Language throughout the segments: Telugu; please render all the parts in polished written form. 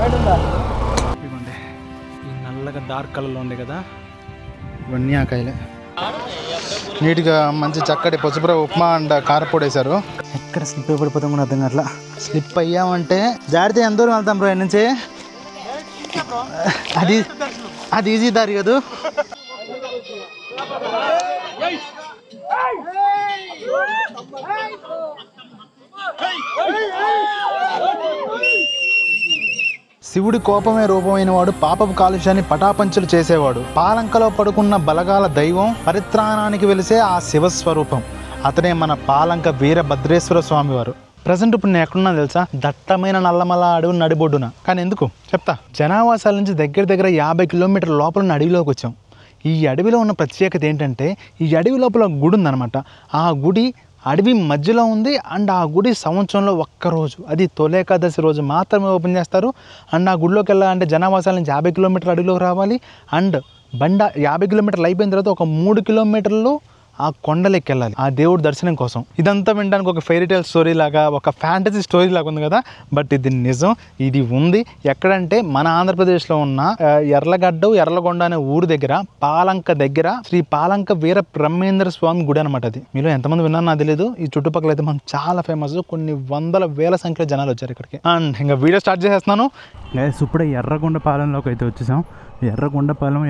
ఇవ్వండి ఈ నల్లగా డార్క్ కలర్లో ఉండే కదా ఇవన్నీ ఆ కాయలే. నీట్గా మంచి చక్కటి పసుపుర ఉప్మా అండ్ కారపొడి వేశారు. ఎక్కడ స్లిప్ అయిపడిపోతాం కూడా అర్థం అట్లా. స్లిప్ అయ్యామంటే జారితే ఎంత దూరం వెళ్తాం బ్రో నుంచి. అది ఈజీ దారి కదా. శివుడి కోపమే రూపమైన వాడు పాపపు కాలుష్యాన్ని పటాపంచలు చేసేవాడు. పాలంకలో పడుకున్న బలగాల దైవం, పరిత్రాణానికి వెలిసే ఆ శివస్వరూపం. అతనే మన పాలంక వీరభద్రేశ్వర స్వామి వారు. ప్రజెంట్ ఇప్పుడు నేను ఎక్కడున్నా తెలుసా? దట్టమైన నల్లమల అడవి నడిబొడ్డున. కానీ ఎందుకు చెప్తా. జనావాసాల నుంచి దగ్గర 50 కిలోమీటర్ల లోపల ఉన్న అడవిలోకి వచ్చాం. ఈ అడవిలో ఉన్న ప్రత్యేకత ఏంటంటే ఈ అడవి లోపల గుడి ఉందన్నమాట. ఆ గుడి అడవి మధ్యలో ఉంది. అండ్ ఆ గుడి సంవత్సరంలో ఒక్కరోజు, అది తొలేకాదశి రోజు మాత్రమే ఓపెన్ చేస్తారు. అండ్ ఆ గుడిలోకి వెళ్ళాలంటే జనావాసాల నుంచి 50 కిలోమీటర్ల అడవిలోకి రావాలి. అండ్ 50 కిలోమీటర్లు అయిపోయిన తర్వాత ఒక 3 కిలోమీటర్లు ఆ కొండలెక్కి వెళ్ళాలి ఆ దేవుడి దర్శనం కోసం. ఇదంతా వినడానికి ఒక ఫెయిరీ టైల్ స్టోరీ లాగా, ఒక ఫ్యాంటసీ స్టోరీ లాగా ఉంది కదా. బట్ ఇది నిజం. ఇది ఉంది ఎక్కడంటే మన ఆంధ్రప్రదేశ్లో ఉన్న ఎర్లగొండ అనే ఊరు దగ్గర, పాలంక దగ్గర శ్రీ పాలంక వీర బ్రహ్మేంద్ర స్వామి గుడి అనమాట. అది మీలో ఎంతమంది విన్నారో నాకు తెలియదు. ఈ చుట్టుపక్కల అయితే మనం చాలా ఫేమస్. కొన్ని వేల సంఖ్యలో జనాలు వచ్చారు ఇక్కడికి. అండ్ ఇంకా వీడియో స్టార్ట్ చేసేస్తున్నాను. ఇప్పుడే ఎర్రగొండపాలెంలోకి అయితే వచ్చేసాం. ఎర్రగొండపాలెం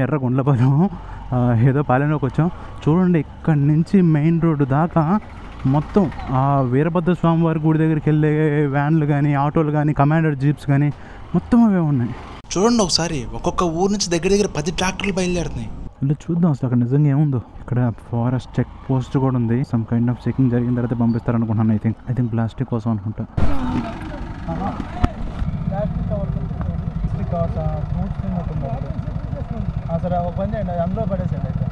ఏదో పాలెంలోకి వచ్చాం. చూడండి ఇక్కడి నుంచి మెయిన్ రోడ్డు దాకా మొత్తం ఆ వీరభద్ర స్వామి వారి గుడి దగ్గరికి వెళ్ళే వ్యాన్లు కానీ, ఆటోలు కానీ, కమాండర్ జీప్స్ కానీ మొత్తం అవే ఉన్నాయి. చూడండి ఒకసారి ఒక్కొక్క ఊరు నుంచి దగ్గర 10 ట్రాక్టర్లు బయలుదేరుతున్నాయి. అంటే చూద్దాం అసలు అక్కడ నిజంగా ఏముందో. ఇక్కడ ఫారెస్ట్ చెక్ పోస్ట్ కూడా ఉంది. సమ్ కైండ్ ఆఫ్ చెకింగ్ జరిగిన తర్వాత పంపిస్తారు అనుకుంటున్నాను. ఐ థింక్ ప్లాస్టిక్ కోసం అనుకుంటా. సరే ఒక పని చేయండి, అందులో పడేసేయండి. అయితే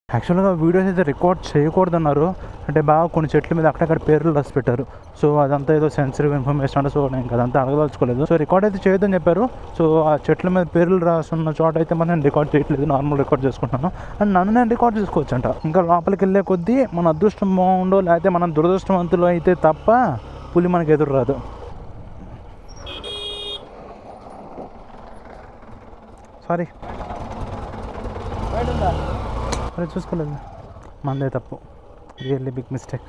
యాక్చువల్గా వీడియోస్ అయితే రికార్డ్ చేయకూడదు అన్నారు. అంటే బాగా కొన్ని చెట్ల మీద అక్కడక్కడ పేర్లు రాసి పెట్టారు. సో అదంతా ఏదో సెన్సిటివ్ ఇన్ఫర్మేషన్ అంటే, సో నేను అదంతా అడగదలుచుకోలేదు. సో రికార్డ్ అయితే చేయొద్దని చెప్పారు. సో ఆ చెట్ల మీద పేర్లు రాసున్న చోట అయితే మనం రికార్డ్ చేయట్లేదు, నార్మల్ రికార్డ్ చేసుకుంటున్నాను. అండ్ నన్ను నేను రికార్డ్ చేసుకోవచ్చు అంట. ఇంకా లోపలికి వెళ్ళే కొద్దీ మన అదృష్టం బాగుండో లేకపోతే మనం దురదృష్టవంతులు అయితే తప్ప పులి మనకు ఎదురు రాదు. సారీ అరే చూసుకోలేదు, మందే తప్పు. Really big mistake.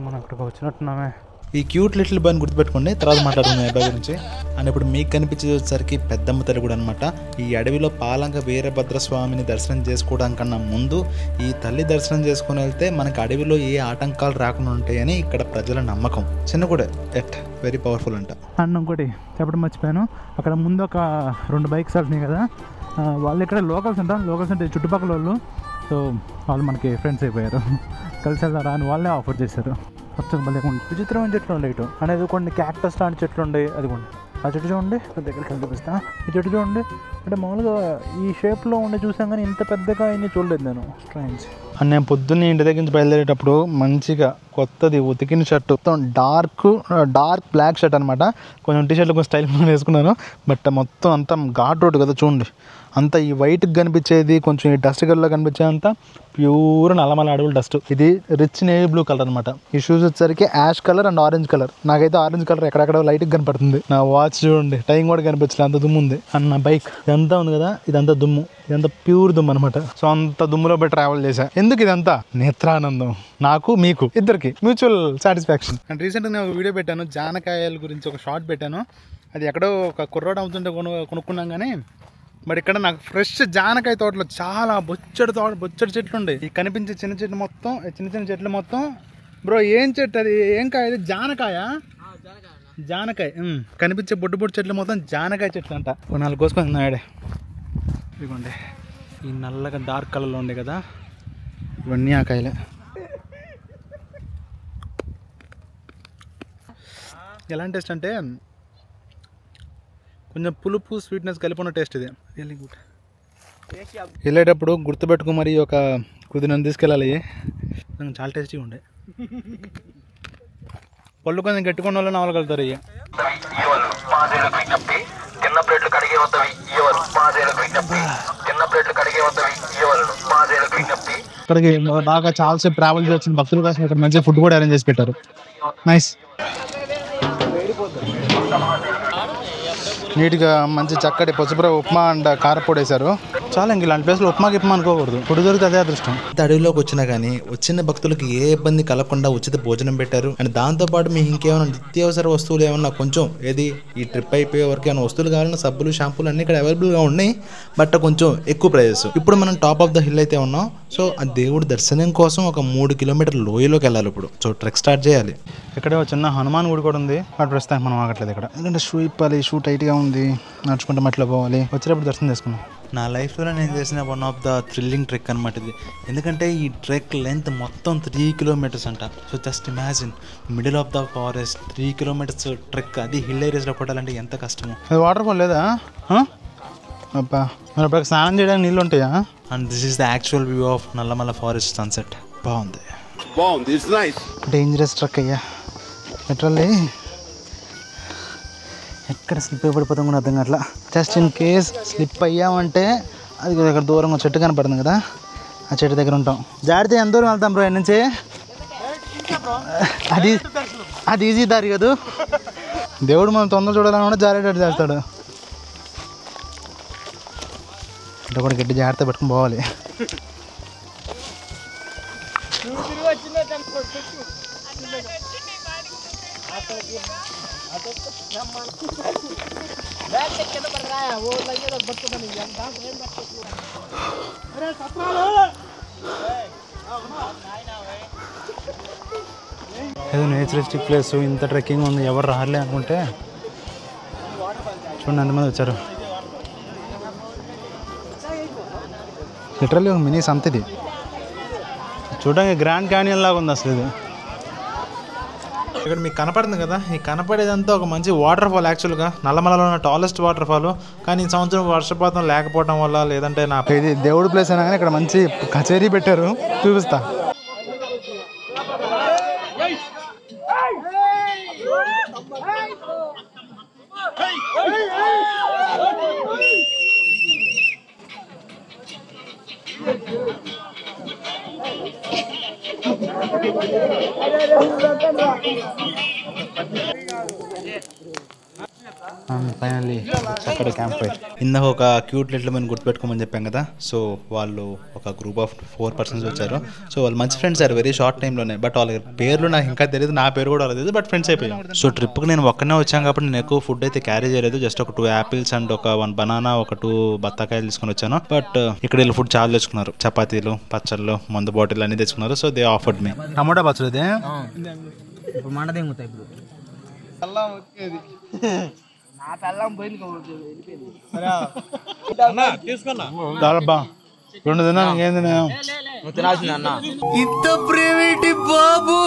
మనం అక్కడికి వచ్చినట్టున్నామే. ఈ క్యూట్ లిటిల్ బాయ్ని గుర్తుపెట్టుకోండి, తర్వాత మాట్లాడుకున్నాం అబ్బాయి గురించి. అండ్ ఇప్పుడు మీకు కనిపించేసరికి పెద్దమ్మ తల్లి కూడా అనమాట. ఈ అడవిలో పాలంక వీరభద్ర స్వామిని దర్శనం చేసుకోవడానికన్నా ముందు ఈ తల్లి దర్శనం చేసుకుని వెళ్తే మనకి అడవిలో ఏ ఆటంకాలు రాకుండా ఉంటాయని ఇక్కడ ప్రజల నమ్మకం. చిన్న కూడా వెరీ పవర్ఫుల్ అంట. అండ్ ఇంకోటి చెప్పడం మర్చిపోయాను, అక్కడ ముందు ఒక 2 బైక్స్ వెళ్తున్నాయి కదా, వాళ్ళు ఇక్కడ లోకల్స్ అంటే చుట్టుపక్కల వాళ్ళు. సో వాళ్ళు మనకి ఫ్రెండ్స్ అయిపోయారు. కలిసి వెళ్తారా అని వాళ్ళే ఆఫర్ చేశారు. పచ్చగా భలే విచిత్రమైన చెట్లు ఉండే ఇటు అనేది, కొన్ని క్యాక్టస్ లాంటి చెట్లు ఉండే. అది కూడా ఆ చెట్టు చూడండి, దగ్గరికి వెళ్ళి చూపిస్తా. ఈ చెట్టు చూడండి, అంటే మామూలుగా ఈ షేప్లో ఉండే చూసాం కానీ ఇంత పెద్దగా అయినా చూడలేదు నేను. స్ట్రేంజ్. అండ్ నేను పొద్దున్నే ఇంటి దగ్గర నుంచి బయలుదేరేటప్పుడు మంచిగా కొత్తది ఉతికిన షర్ట్, మొత్తం డార్క్ బ్లాక్ షర్ట్ అనమాట. కొంచెం టీ షర్ట్లు కొంచెం స్టైల్ వేసుకున్నాను. బట్ మొత్తం అంతా ఘాట్ రోడ్ కదా చూడండి, అంతా ఈ వైట్కి కనిపించేది, కొంచెం ఈ డస్ట్ కలర్లో కనిపించేది అంతా ప్యూర్ నల్లమల అడవుల డస్ట్. ఇది రిచ్ నేవీ బ్లూ కలర్ అనమాట. ఈ షూస్ వచ్చేసరికి ash colour and orange colour. నాకైతే ఆరెంజ్ కలర్ ఎక్కడెక్కడ లైట్గా కనపడుతుంది. నా వాచ్ చూడండి, టైం కూడా కనిపించలేదు, అంత దుమ్ము ఉంది. అండ్ నా బైక్ ఇదంతా ఉంది కదా, ఇదంతా దుమ్ము, ఇదంతా ప్యూర్ దుమ్ము అనమాట. సో అంత దుమ్ములో పోయి ట్రావెల్ చేశా. ఎందుకు ఇదంతా? నేత్రానందం, నాకు మీకు ఇద్దరికి మ్యూచువల్ సాటిస్ఫాక్షన్. అండ్ రీసెంట్గా నేను ఒక వీడియో పెట్టాను, జానకాయల గురించి ఒక షార్ట్ పెట్టాను. అది ఎక్కడో ఒక కుర్రోడు అమ్ముతుంటే కొనుక్కున్నాం కానీ, బట్ ఇక్కడ నాకు ఫ్రెష్ జానకాయ తోటలో చాలా బొచ్చడి చెట్లు ఉండే. ఈ కనిపించే చిన్న చెట్లు మొత్తం బ్రో ఏం చెట్టు అది? ఏం కాయ? అది జానకాయ. కనిపించే బొడ్డు చెట్లు మొత్తం జానకాయ చెట్లు అంట. 4 కోసుకొని నాడే. ఇదిగోండి ఈ నల్లగా డార్క్ కలర్లో ఉండే కదా, ఇవన్నీ ఆ కాయలే. ఎలాంటి టేస్ట్ అంటే కొంచెం పులుపు స్వీట్నెస్ కలిపి ఉన్న టేస్ట్ ఇది. Really good. వెళ్ళేటప్పుడు గుర్తుపెట్టుకో, మరి ఒక కొద్ది నన్ను తీసుకెళ్ళాలి. చాలా టేస్టీగా ఉండే. పళ్ళు కొంచెం గట్టుకున్న వాళ్ళు నవలగలుగుతారు. ఇక ఇక్కడికి బాగా చాలాసేపు ట్రావెల్ చేసిన భక్తుల కోసం ఇక్కడ మంచిగా ఫుడ్ కూడా అరేంజ్ చేసి పెట్టారు. నైస్. నీట్గా మంచి చక్కటి పసుపుర ఉప్మా అండ్ కారపొడి వేశారు. చాలా ఇంక ఇలాంటి ప్లేస్లో ఉప్మా గిప్మా అనుకోకూడదు. ఫుడ్ దొరికితే అదే అదృష్టం. అడవిలోకి వచ్చినా కానీ వచ్చిన భక్తులకు ఏ ఇబ్బంది కలగకుండా ఉచిత భోజనం పెట్టారు. అండ్ దాంతోపాటు మీకు ఇంకేమైనా నిత్యావసర వస్తువులు ఏమన్నా కొంచెం ఏది ఈ ట్రిప్ అయిపోయే వరకు ఏమైనా వస్తువులు కావాలన్నా సబ్బులు షాంపూలు అన్నీ ఇక్కడ అవైలబుల్గా ఉన్నాయి. బట్ కొంచెం ఎక్కువ ప్రైజెస్. ఇప్పుడు మనం టాప్ ఆఫ్ ద హిల్ అయితే ఉన్నాం. సో ఆ దేవుడి దర్శనం కోసం ఒక 3 కిలోమీటర్ల లోయలోకి వెళ్ళాలి ఇప్పుడు. సో ట్రెక్ స్టార్ట్ చేయాలి. ఇక్కడ చిన్న హనుమాన్ గుడి కూడా ఉంది. బట్ ప్రస్తుతానికి మనం ఆగట్లేదు ఇక్కడ, ఎందుకంటే షూ ఇప్పాలి. షూ టైట్గా ఉంది, నడుచుకుంటే మట్టిలో పోవాలి. వచ్చేటప్పుడు దర్శనం చేసుకున్నాం. నా లైఫ్లో నేను చేసిన one of the thrilling trek అనమాట ఇది. ఎందుకంటే ఈ ట్రెక్ లెంత్ మొత్తం 3 కిలోమీటర్స్ అంట. So just imagine middle of the forest 3 kilometres trek, అది హిల్ ఏరియాస్లో కొట్టాలంటే ఎంత కష్టమో. అది వాటర్ ఫాల్ లేదా అబ్బా? మరి అప్పుడు స్నానం చేయడానికి నీళ్ళు ఉంటాయా? And this is the actual view of Nallamala forest sunset. బాగుంది. డేంజరస్ ట్రెక్ అయ్యా. లిటరల్లీ ఎక్కడ స్లిప్ అయిపడిపోతాం కూడా అర్థం కావట్లా. జస్ట్ ఇన్ కేస్ స్లిప్ అయ్యామంటే అది ఇక్కడ దూరంగా చెట్టు కనపడుతుంది కదా, ఆ చెట్టు దగ్గర ఉంటాం. జాడితే ఎంత దూరం వెళ్తాం బ్రో నుంచి? అది ఈజీ దారి కదా. దేవుడు మనం తొందర చూడాలని కూడా జారేటట్టు చేస్తాడు. అంటే కూడా గట్టి జాగ్రత్త పెట్టుకుని పోవాలి. ఏదో నేచరిస్టిక్ ప్లేస్, ఇంత ట్రెక్కింగ్ ఉంది, ఎవరు రాలే అనుకుంటే చూడండి ఎంతమంది వచ్చారు. లిటరల్లీ మినీ సంత ఇది. చూడడానికి గ్రాండ్ క్యానియన్ లాగా ఉంది అసలు ఇది. ఇక్కడ మీకు కనపడుతుంది కదా, ఈ కనపడేదంతా ఒక మంచి వాటర్ ఫాల్. యాక్చువల్గా నల్లమలలో ఉన్న టాలెస్ట్ వాటర్ ఫాల్. కానీ ఈ సంవత్సరం వర్షపాతం లేకపోవడం వల్ల, లేదంటే నా ఇది దేవుడి ప్లేస్ అయినా కానీ ఇక్కడ మంచి కచేరీ పెట్టారు. చూపిస్తా. ఫైనల్లీ అక్కడ క్యాంప్ ఫైర్. ఇందాక ఒక క్యూట్ లిటిల్ మెన్ గుర్తుపెట్టుకోమని చెప్పాం కదా. సో వాళ్ళు ఒక గ్రూప్ ఆఫ్ 4 పర్సన్స్ వచ్చారు. సో వాళ్ళు మంచి ఫ్రెండ్స్ అయ్యారు వెరీ షార్ట్ టైంలోనే. బట్ వాళ్ళ పేర్లు నాకు ఇంకా తెలియదు, నా పేరు కూడా తెలియదు. బట్ ఫ్రెండ్స్ అయిపోయాం. సో ట్రిప్కి నేను ఒక్కనే వచ్చాను కాబట్టి నేను ఎక్కువ ఫుడ్ అయితే క్యారీ చేయలేదు. జస్ట్ ఒక 2 యాపిల్స్ అండ్ ఒక 1 బనానా, ఒక 2 బత్తాకాయలు తీసుకొని వచ్చాను. బట్ ఇక్కడ వీళ్ళు ఫుడ్ చాలా తెచ్చుకున్నారు. చపాతీలు, పచ్చళ్ళు, మందు బాటిల్ అన్ని తెచ్చుకున్నారు. So they offered me tomato పచ్చడి. రెండు దినా ఇంకేం ఇంత ప్రైవేట్ బాబు.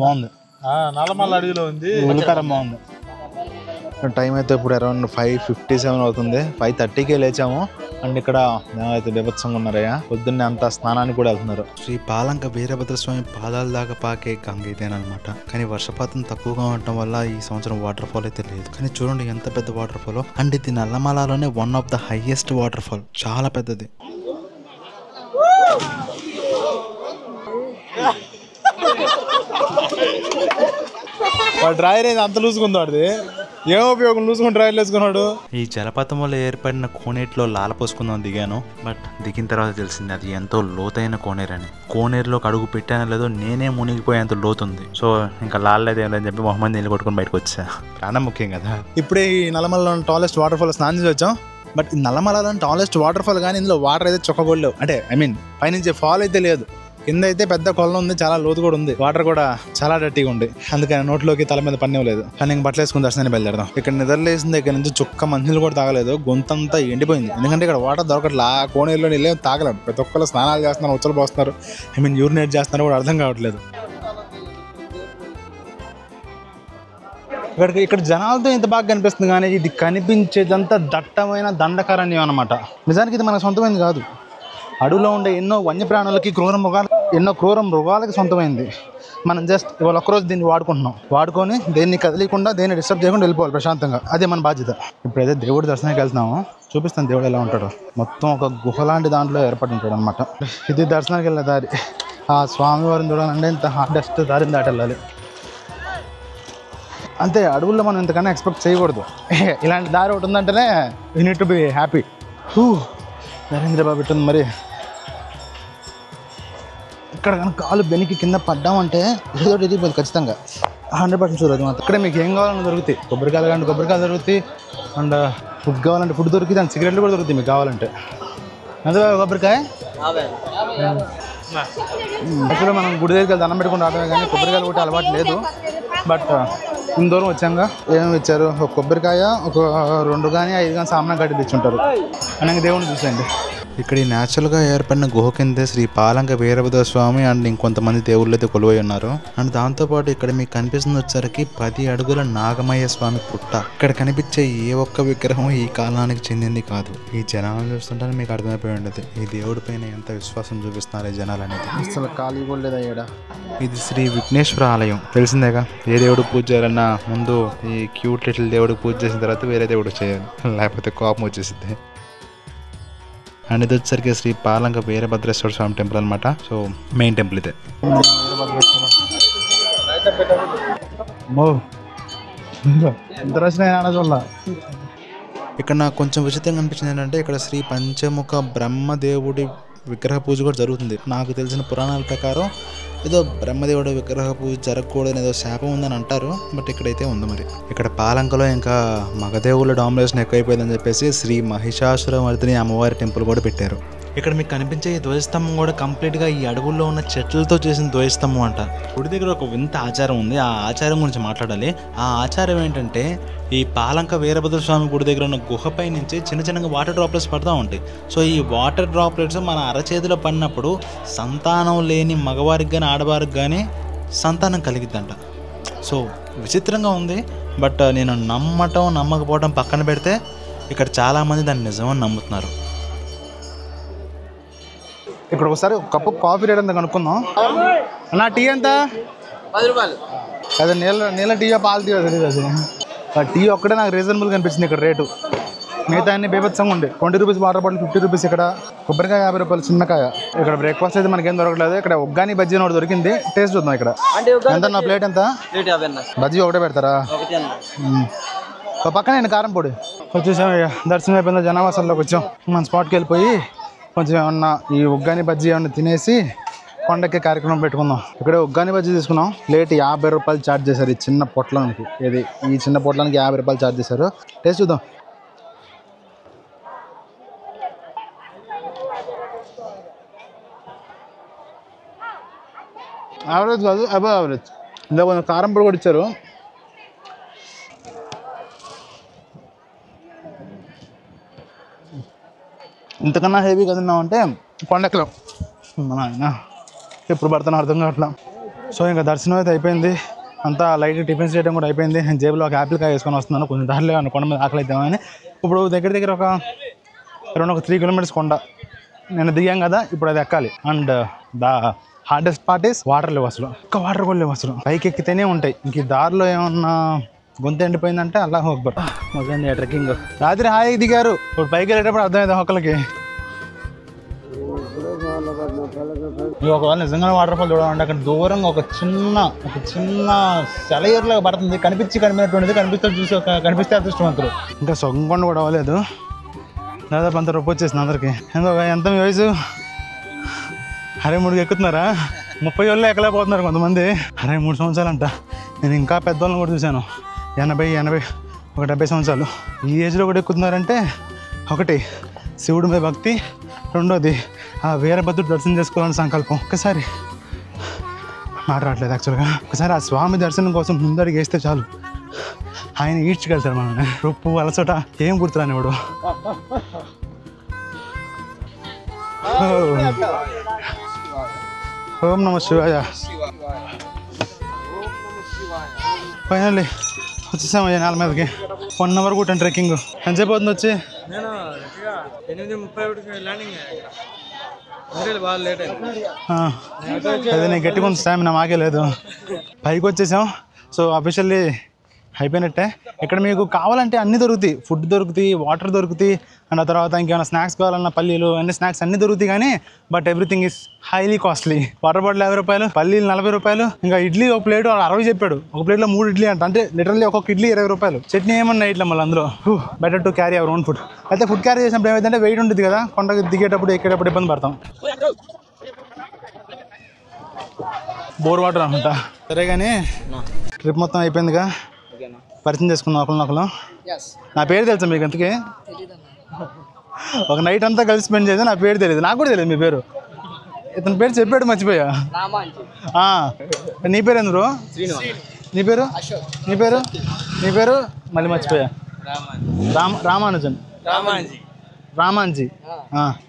బాగుంది. నల్లమల్ల అడవిలో ఉంది. ఉల్లికారం బాగుంది. టైం అయితే ఇప్పుడు అరౌండ్ 5:57 అవుతుంది. 5:30కే లేచాము. అండ్ ఇక్కడ అయితే బీభత్సంగా ఉన్నారయ్యా. పొద్దున్నే అంతా స్నానానికి కూడా వెళ్తున్నారు. శ్రీ పాలంక వీరభద్రస్వామి పాదాల దాకా పాకే గంగ ఇదేనమాట. కానీ వర్షపాతం తక్కువగా ఉండటం వల్ల ఈ సంవత్సరం వాటర్ ఫాల్ అయితే లేదు. కానీ చూడండి ఎంత పెద్ద వాటర్ ఫాల్. అండ్ ఇది నల్లమలలోనే one of the highest waterfall. చాలా పెద్దది. డ్రైవర్ అయితే అంత లూసుకుందాడు. ఏం ఉపయోగం లూసుకుని డ్రైవర్ వేసుకున్నాడు. ఈ జలపాతం వల్ల ఏర్పడిన కోనేరులో లాలపోసుకుందాం దిగాను. బట్ దిగిన తర్వాత తెలిసింది అది ఎంతో లోతైన కోనేరు అని. కోనేరులోకి అడుగు పెట్టానో లేదో నేనే మునిగిపోయేంత లోతుంది. సో ఇంకా లాలేదేం లేదని చెప్పి మొహమ్మద్ నీళ్ళు కొట్టుకొని బయటకు వచ్చా. ప్రాణం ముఖ్యం కదా. ఇప్పుడే ఈ నల్లమలలో టాలెస్ట్ వాటర్ ఫాల్ స్నానం చేసి వచ్చాం. బట్ ఈ నల్లమలలో టాలెస్ట్ వాటర్ ఫాల్ కానీ ఇందులో వాటర్ అయితే చొక్కగొడలేవు. అంటే పైనుంచి ఫాల్ అయితే లేదు. కింద అయితే పెద్ద కొలను ఉంది, చాలా లోతు కూడా ఉంది. వాటర్ కూడా చాలా డర్టీగా ఉంది. అందుకని నోట్లోకి తల మీద పన్నేలేదు. కానీ ఇంక బట్టలు వేసుకుని దర్శనాన్ని బయలుదేరదాం. ఇక్కడ నిద్రలేసింది ఇక్కడ నుంచి చుక్క మంచినీళ్ళు కూడా తాగలేదు. గొంతంతా ఎండిపోయింది. ఎందుకంటే ఇక్కడ వాటర్ దొరకట్లా. కోనేరులో నీళ్ళే తాగలేము. ప్రతి ఒక్కరు స్నానాలు చేస్తున్నారు, ఉచ్చలు పోస్తున్నారు, యూరినేట్ చేస్తున్నారు కూడా అర్థం కావట్లేదు. ఇక్కడ జనాలతో ఇంత బాగా కనిపిస్తుంది. కానీ ఇది కనిపించేదంతా దట్టమైన దండకారణ్యం అనమాట. నిజానికి ఇది మన సొంతమైంది కాదు. అడవిలో ఉండే ఎన్నో వన్యప్రాణులకి, క్రూర మృగాలు ఎన్నో క్రూర మృగాలకి సొంతమైంది. మనం జస్ట్ ఇవాళ ఒక్కరోజు దీన్ని వాడుకొని దేన్ని కదిలీకుండా దేన్ని డిస్టర్బ్ చేయకుండా వెళ్ళిపోవాలి ప్రశాంతంగా. అదే మన బాధ్యత. ఇప్పుడైతే దేవుడి దర్శనానికి వెళ్తున్నాము. చూపిస్తాను దేవుడు ఎలా ఉంటాడో. మొత్తం ఒక గుహ లాంటి దాంట్లో ఏర్పడి ఉంటాడు అనమాట. ఇది దర్శనానికి వెళ్ళే దారి. ఆ స్వామివారిని చూడాలంటే ఇంత హార్డెస్ట్ దారిని దాటి వెళ్ళాలి. అంతే, అడవుల్లో మనం ఇంతకన్నా ఎక్స్పెక్ట్ చేయకూడదు. ఇలాంటి దారి ఒకటి ఉందంటేనే you need to be happy. Narendrababu ఇట్టుంది మరి. ఇక్కడ కనుక కాలు బెనికి కింద పడ్డామంటే ఏదో ఇరిగిపోతుంది ఖచ్చితంగా. 100% షూర్ అది మాత్రం. ఇక్కడ మీకు ఏం కావాలన్నా దొరుకుతాయి. కొబ్బరికాయలు కావాలంటే కొబ్బరికాయలు దొరుకుతాయి, అండ్ ఫుడ్ కావాలంటే ఫుడ్ దొరుకుతుంది, అండ్ సిగరెట్లు కూడా దొరుకుతాయి మీకు కావాలంటే. అదే కొబ్బరికాయ యాక్చువల్గా మనం గుడి దగ్గరికి దండం పెట్టుకుని రావడమే కానీ కొబ్బరికాయలు కొట్టే అలవాటు లేదు. బట్ ఇంత దూరం వచ్చాక ఏమేమి ఇచ్చారు, ఒక కొబ్బరికాయ, ఒక 2 కానీ 5 కానీ సామాన్ కట్టి తెచ్చుంటారు. అని దేవుడిని చూసేయండి. ఇక్కడ ఈ న్యాచురల్గా ఏర్పడిన గుహ కిందే శ్రీ పాలంక వీరభద్ర స్వామి అండ్ ఇంకొంతమంది దేవుళ్ళు అయితే కొలువై ఉన్నారు. అండ్ దాంతోపాటు ఇక్కడ మీకు కనిపిస్తుంది వచ్చరికి 10 అడుగుల నాగమయ్య స్వామి పుట్ట. ఇక్కడ కనిపించే ఏ ఒక్క విగ్రహం ఈ కాలానికి చెందింది కాదు. ఈ జనాలను చూస్తుంటే మీకు అర్థమైపోయి ఉండదు ఈ దేవుడి పైన ఎంత విశ్వాసం చూపిస్తున్నారు ఈ జనాలు అనేది. అసలు ఖాళీ కూడా లేదా. ఇది శ్రీ విఘ్నేశ్వర ఆలయం, తెలిసిందేగా. ఏ దేవుడికి పూజ చేయాలన్నా ముందు ఈ క్యూట్ లిటిల్ దేవుడికి పూజ చేసిన తర్వాత వేరే దేవుడికి చేయాలి, లేకపోతే కోపం వచ్చేసింది. అండ్ ఇది వచ్చేసరికి శ్రీ పాలంక వీరభద్రేశ్వర స్వామి టెంపుల్ అనమాట. సో మెయిన్ టెంపుల్ ఇదే. ఇక్కడ నాకు కొంచెం విచిత్రంగా అనిపించింది ఏంటంటే ఇక్కడ శ్రీ పంచముఖ బ్రహ్మదేవుడి విగ్రహ పూజ కూడా జరుగుతుంది. నాకు తెలిసిన పురాణాల ప్రకారం ఏదో బ్రహ్మదేవుడు విగ్రహ పూజ జరగకూడదని ఏదో శాపం ఉందని అంటారు. బట్ ఇక్కడైతే ఉంది. మరి ఇక్కడ పాలంకలో ఇంకా మగదేవుల డామినేషన్ ఎక్కువైపోయిందని చెప్పేసి శ్రీ మహిషాసురమర్దిని అమ్మవారి టెంపుల్ కూడా పెట్టారు. ఇక్కడ మీకు కనిపించే ఈ ధ్వజస్తంభం కూడా కంప్లీట్గా ఈ అడవుల్లో ఉన్న చెట్లతో చేసిన ధ్వజస్తంభం అంట. గుడి దగ్గర ఒక వింత ఆచారం ఉంది. ఆ ఆచారం గురించి మాట్లాడాలి. ఆ ఆచారం ఏంటంటే ఈ పాలంక వీరభద్ర స్వామి గుడి దగ్గర ఉన్న గుహపై నుంచి చిన్నగా వాటర్ డ్రాప్లెట్స్ పడుతూ ఉంటాయి. సో ఈ వాటర్ డ్రాప్లెట్స్ మన అరచేతిలో పడినప్పుడు సంతానం లేని మగవారికి కానీ ఆడవారికి కానీ సంతానం కలిగిద్దంట. సో విచిత్రంగా ఉంది. బట్ నేను నమ్మకపోవడం పక్కన పెడితే ఇక్కడ చాలామంది దాన్ని నిజమని నమ్ముతున్నారు. ఇప్పుడు ఒకసారి ఒక కప్పు కాఫీ రేట్ ఎంత కనుక్కుందాం. నా టీ ఎంత? 10 రూపాయలు. అదే నీళ్ళ టీయో పాలు టీయో తెలియదు. అది ఆ టీ ఒక్కటే నాకు రీజనబుల్గా అనిపించింది ఇక్కడ రేటు. మిగతా అన్ని బేబత్సంగా ఉండే. 20 రూపీస్ వాటర్ బాటిల్, 50 రూపీస్. ఇక్కడ కొబ్బరికాయ 50 రూపాయలు చిన్నకాయ. ఇక్కడ బ్రేక్ఫాస్ట్ అయితే మనకేం దొరకలేదు. ఇక్కడ ఉగ్గాని బజ్జీ ఒకటి దొరికింది, టేస్ట్ చూద్దాం. ఇక్కడ ఎంత నా ప్లేట్ ఎంత? బజ్జీ ఒకటే పెడతారా? పక్కన నేను కారం పొడి. వచ్చేసాం. దర్శనం అయిపోయిందా, జనావాసంలోకి వచ్చాం. మన స్పాట్కి వెళ్ళిపోయి కొంచెం ఏమన్నా ఈ ఉగ్గాని బజ్జీ ఏమన్నా తినేసి కొండెక్కే కార్యక్రమం పెట్టుకుందాం. ఇక్కడ ఉగ్గాని బజ్జీ తీసుకున్నాం. ప్లేట్ 50 రూపాయలు ఛార్జ్ చేశారు. ఈ చిన్న పొట్లానికి, ఈ చిన్న పొట్లానికి 50 రూపాయలు ఛార్జ్ చేశారు. టేస్ట్ చూద్దాం. యావరేజ్ కాదు, అబవ్ యావరేజ్. ఇందులో కొంచెం కారం పొడి కూడా ఇచ్చారు. ఇంతకన్నా హెవీ కదిన్నామంటే కొండెక్కలేం. మన ఆయన ఎప్పుడు పడుతున్నా అర్థం కావట్లా. సో ఇంకా దర్శనం అయితే అయిపోయింది. అంతా లైట్ టిఫిన్స్ చేయడం కూడా అయిపోయింది. నేను జేబులో ఒక యాపిల్ కాయ వేసుకొని వస్తున్నాను. కొంచెం దారిలో కొండ మీద ఆకలి అవుతామని. ఇప్పుడు దగ్గర ఒక 3 కిలోమీటర్స్ కొండ నేను దిగాం కదా, ఇప్పుడు అది ఎక్కాలి. And the hardest part is water లేవు. అసలు ఒక్క వాటర్ కూడా లేవు. అసలు పైకి ఎక్కితేనే ఉంటాయి. ఇంక ఈ దారిలో ఏమన్నా గొంతు ఎండిపోయిందంటే అల్లా అక్బర్. మొదలైంది ట్రెక్కింగ్. రాత్రి హాయిగా దిగారు. ఇప్పుడు పైకి వెళ్ళేటప్పుడు అర్థమైంది ఒక్కరికి. ఒకవేళ నిజంగా వాటర్ ఫాల్ చూడాలంటే అక్కడ దూరంగా ఒక చిన్న సెలయేరులాగా పడుతుంది. కనిపించినటువంటిది కనిపిస్తే అదృష్టవంతులు. ఇంకా సొంగకొండ కూడా అవ్వలేదు. దాదాపు అంత రొప్పి వచ్చేసింది అందరికి. ఎంత మీ వయసు? 63కి ఎక్కుతున్నారా? 30 ఏళ్ళు ఎక్కలేకపోతున్నారు కొంతమంది. 63 సంవత్సరాలంట. నేను ఇంకా పెద్దవాళ్ళని కూడా చూశాను. 80, ఒక 70 సంవత్సరాలు. ఈ ఏజ్లో కూడా ఎక్కుతున్నారంటే ఒకటి శివుడి మీద భక్తి, రెండోది ఆ వీరభద్రుడు దర్శనం చేసుకోవాలని సంకల్పం. ఒక్కసారి మాట్లాడలేదు యాక్చువల్గా. ఒకసారి ఆ స్వామి దర్శనం కోసం ముందడికి వేస్తే చాలు, ఆయన ఈడ్చుకెళ్తారు మనల్ని. రొప్పు అలసట ఏం గుర్తురానివాడు. ఓం నమ శివాయ. ఫైనల్లీ వచ్చేసాము నేల మీదకి. 1 అవర్ కూడా ట్రెక్కింగ్. ఎంతసేపు అవుతుంది వచ్చి? అదే నేను గట్టిగా ఉంది స్టామినా మాకే లేదు. పైకి వచ్చేసాం. సో అఫీషియల్లీ అయిపోయినట్టే. ఇక్కడ మీకు కావాలంటే అన్నీ దొరుకుతాయి. ఫుడ్ దొరుకుతాయి, వాటర్ దొరుకుతాయి, అండ్ ఆ తర్వాత ఇంకేమైనా స్నాక్స్ కావాలన్నా పల్లీలు అన్ని స్నాక్స్ అన్నీ దొరుకుతాయి. కానీ but everything is highly costly. Water bottle 50 రూపాయలు, పల్లీలు 40 రూపాయలు, ఇంకా ఇడ్లీ ఒక ప్లేట్ 60 చెప్పాడు. ఒక ప్లేట్లో 3 ఇడ్లీ అంట. అంటే లిటరల్లీ ఒక్కొక్క ఇడ్లీ 20 రూపాయలు. చట్నీ ఏమన్నా ఇట్లా మళ్ళీ అందులో. Better to carry our own food. అయితే ఫుడ్ క్యారీ చేసినప్పుడు ఏమైందంటే వెయిట్ ఉంటుంది కదా, కొండకి దిగేటప్పుడు ఎక్కేటప్పుడు ఇబ్బంది పడతాం. బోర్ వాటర్ అనుకుంటా. సరే కానీ ట్రిప్ మొత్తం అయిపోయిందిగా, పరిచయం చేసుకున్నాం ఒకరినొకరు. నా పేరు తెలుసా మీకు? అంతకే ఒక నైట్ అంతా కలిసి స్పెండ్ చేసి నా పేరు తెలియదు. నాకు కూడా తెలియదు మీ పేరు. ఇతని పేరు చెప్పాడు, మర్చిపోయా. నీ పేరు ఎందుకు? నీ పేరు? నీ పేరు? నీ పేరు మళ్ళీ మర్చిపోయా. రామానుజన్. రామాంజీ.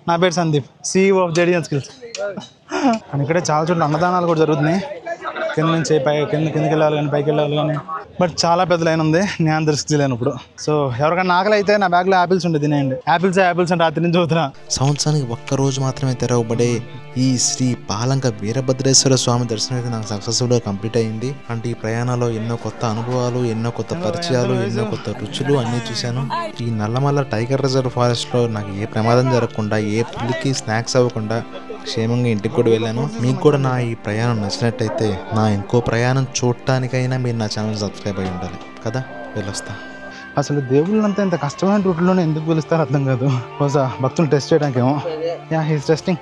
నా పేరు Sandeep, CEO of JDN skills. And ఇక్కడే చాలా చోట్ల అన్నదానాలు కూడా జరుగుతున్నాయి. కింద నుంచి కిందకి వెళ్ళాలి కానీ పైకి వెళ్ళాలి కానీ. బట్ చాలా పెద్ద లైన్ ఉంది, నేను దృష్టి లేనప్పుడు. సో ఎవరికైనా ఆకలి అయితే నా బ్యాగ్లో యాపిల్స్ ఉండే, తినేయండి. యాపిల్స్ అని రాత్రి నుంచి చదువుతున్నా. సంవత్సరానికి ఒక్కరోజు మాత్రమే తెరవబడే ఈ శ్రీ పాలంక వీరభద్రేశ్వర స్వామి దర్శనం అయితే నాకు సక్సెస్ఫుల్గా కంప్లీట్ అయ్యింది. అంటే ఈ ప్రయాణంలో ఎన్నో కొత్త అనుభవాలు, ఎన్నో కొత్త పరిచయాలు, ఎన్నో కొత్త రుచులు అన్నీ చూశాను. ఈ నల్లమల్ల టైగర్ రిజర్వ్ ఫారెస్ట్లో నాకు ఏ ప్రమాదం జరగకుండా, ఏ పులికి స్నాక్స్ అవ్వకుండా క్షేమంగా ఇంటికి కూడా వెళ్ళాను. మీకు కూడా నా ఈ ప్రయాణం నచ్చినట్టయితే నా ఇంకో ప్రయాణం చూడటానికైనా మీరు నా ఛానల్ సబ్స్క్రైబ్ అయి ఉండాలి కదా. వెళ్ళొస్తా. అసలు దేవుళ్ళంతా ఇంత కష్టమైన రూట్లోనే ఎందుకు పిలుస్తారో అర్థం కాదు. బహుశా భక్తులు టెస్ట్ చేయడానికేమో. He's testing.